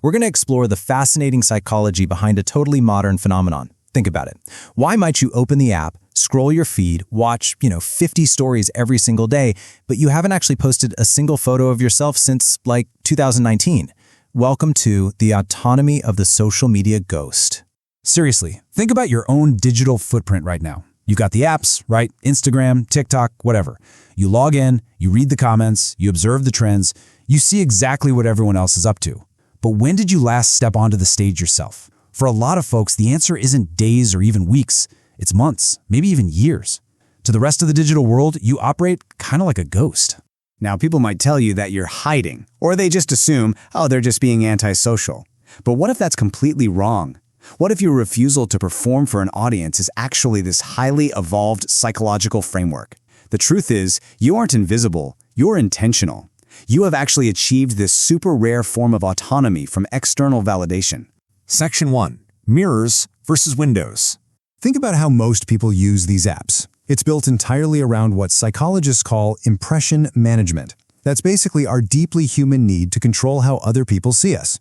we're going to explore the fascinating psychology behind a totally modern phenomenon. Think about it. Why might you open the app, scroll your feed, watch, 50 stories every single day, but you haven't actually posted a single photo of yourself since, 2019? Welcome to the autonomy of the social media ghost. Seriously, think about your own digital footprint right now. You've got the apps, right? Instagram, TikTok, whatever. You log in, you read the comments, you observe the trends, you see exactly what everyone else is up to. But when did you last step onto the stage yourself? For a lot of folks, the answer isn't days or even weeks. It's months, maybe even years. To the rest of the digital world, you operate kind of like a ghost. Now, people might tell you that you're hiding, or they just assume, they're just being antisocial. But what if that's completely wrong? What if your refusal to perform for an audience is actually this highly evolved psychological framework? The truth is, you aren't invisible, you're intentional. You have actually achieved this super rare form of autonomy from external validation. Section 1. Mirrors versus windows. Think about how most people use these apps. It's built entirely around what psychologists call impression management. That's basically our deeply human need to control how other people see us.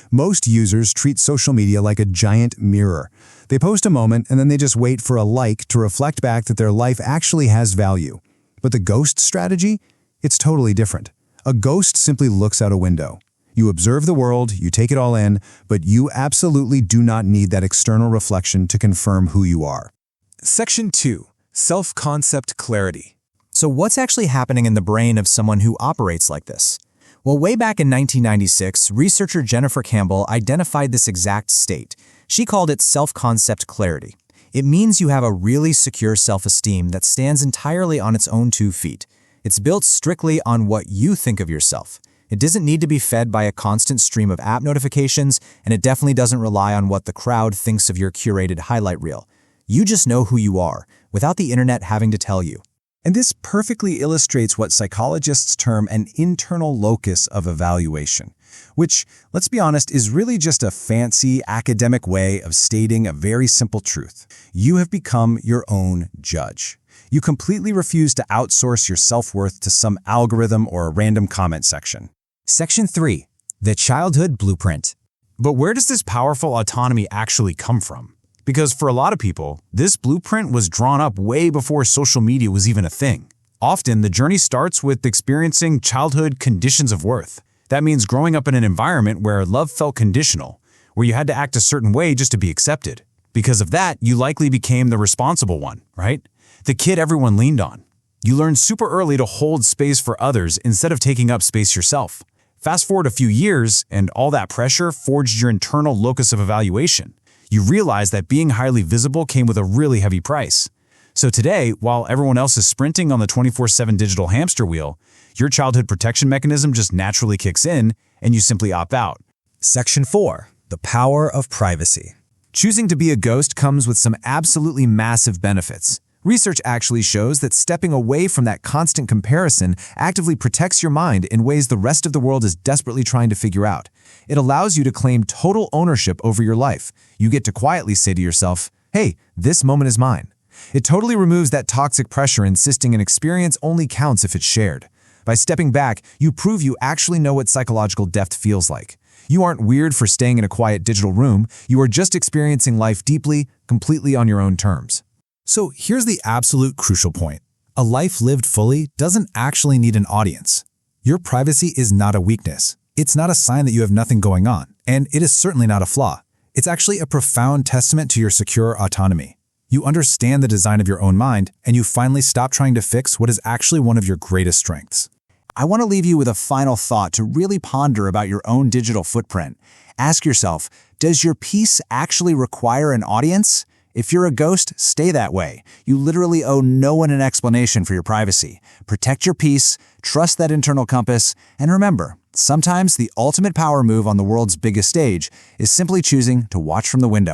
Most users treat social media like a giant mirror. They post a moment and then they just wait for a like to reflect back that their life actually has value. But the ghost strategy? It's totally different. A ghost simply looks out a window. You observe the world, you take it all in, but you absolutely do not need that external reflection to confirm who you are. Section 2. Self-concept clarity. So what's actually happening in the brain of someone who operates like this? Well, way back in 1996, researcher Jennifer Campbell identified this exact state. She called it self-concept clarity. It means you have a really secure self-esteem that stands entirely on its own 2 feet. It's built strictly on what you think of yourself. It doesn't need to be fed by a constant stream of app notifications, and it definitely doesn't rely on what the crowd thinks of your curated highlight reel. You just know who you are, without the internet having to tell you. And this perfectly illustrates what psychologists term an internal locus of evaluation, which, let's be honest, is really just a fancy academic way of stating a very simple truth. You have become your own judge. You completely refuse to outsource your self-worth to some algorithm or a random comment section. Section 3. The childhood blueprint. But where does this powerful autonomy actually come from? Because for a lot of people, this blueprint was drawn up way before social media was even a thing. Often, the journey starts with experiencing childhood conditions of worth. That means growing up in an environment where love felt conditional, where you had to act a certain way just to be accepted. Because of that, you likely became the responsible one, right? The kid everyone leaned on. You learned super early to hold space for others instead of taking up space yourself. Fast forward a few years, and all that pressure forged your internal locus of evaluation. You realize that being highly visible came with a really heavy price. So today, while everyone else is sprinting on the 24/7 digital hamster wheel, your childhood protection mechanism just naturally kicks in, and you simply opt out. Section 4. The power of privacy. Choosing to be a ghost comes with some absolutely massive benefits. Research actually shows that stepping away from that constant comparison actively protects your mind in ways the rest of the world is desperately trying to figure out. It allows you to claim total ownership over your life. You get to quietly say to yourself, hey, this moment is mine. It totally removes that toxic pressure insisting an experience only counts if it's shared. By stepping back, you prove you actually know what psychological depth feels like. You aren't weird for staying in a quiet digital room. You are just experiencing life deeply, completely on your own terms. So here's the absolute crucial point. A life lived fully doesn't actually need an audience. Your privacy is not a weakness. It's not a sign that you have nothing going on, and it is certainly not a flaw. It's actually a profound testament to your secure autonomy. You understand the design of your own mind, and you finally stop trying to fix what is actually one of your greatest strengths. I want to leave you with a final thought to really ponder about your own digital footprint. Ask yourself, does your peace actually require an audience? If you're a ghost, stay that way. You literally owe no one an explanation for your privacy. Protect your peace, trust that internal compass, and remember, sometimes the ultimate power move on the world's biggest stage is simply choosing to watch from the window.